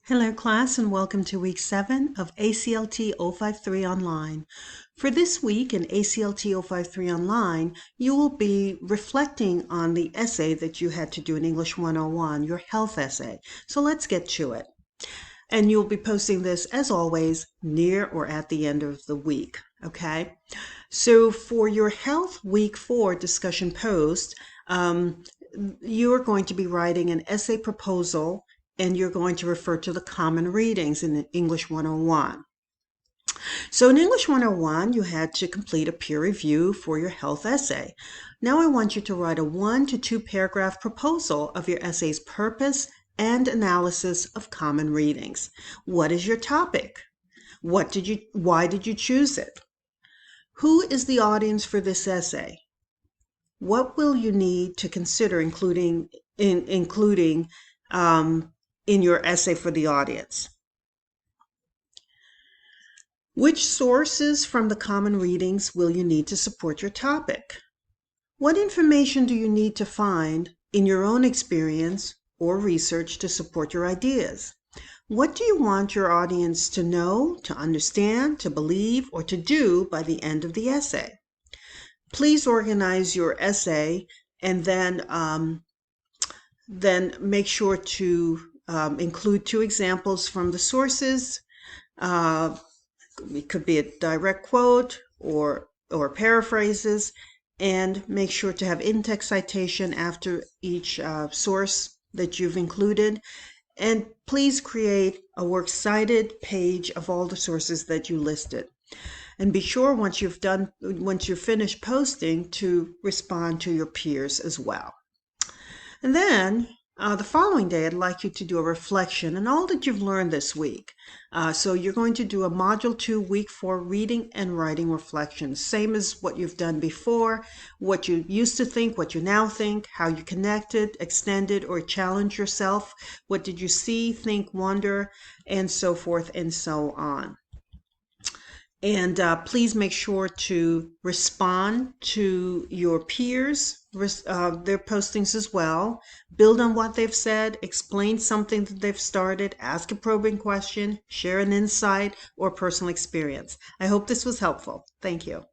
Hello class and welcome to week 7 of ACLT 053 Online. For this week in ACLT 053 Online, you will be reflecting on the essay that you had to do in English 101, your health essay. So let's get to it. And you'll be posting this, as always, near or at the end of the week, okay? So for your health week 4 discussion post, you're going to be writing an essay proposal and you're going to refer to the common readings in English 101. So in English 101, you had to complete a peer review for your health essay. Now I want you to write a 1 to 2 paragraph proposal of your essay's purpose and analysis of common readings. What is your topic? Why did you choose it? Who is the audience for this essay? What will you need to consider including in your essay for the audience? Which sources from the common readings will you need to support your topic? What information do you need to find in your own experience or research to support your ideas? What do you want your audience to know, to understand, to believe, or to do by the end of the essay? Please organize your essay and then make sure to include 2 examples from the sources. It could be a direct quote or paraphrases, and make sure to have in-text citation after each source that you've included. And please create a works cited page of all the sources that you listed. And be sure once you're finished posting to respond to your peers as well. And then the following day, I'd like you to do a reflection on all that you've learned this week. So you're going to do a Module 2, Week 4 reading and writing reflections, same as what you've done before, what you used to think, what you now think, how you connected, extended, or challenged yourself, what did you see, think, wonder, and so forth and so on. And please make sure to respond to your peers, their postings as well. Build on what they've said, explain something that they've started, ask a probing question, share an insight or personal experience. I hope this was helpful. Thank you.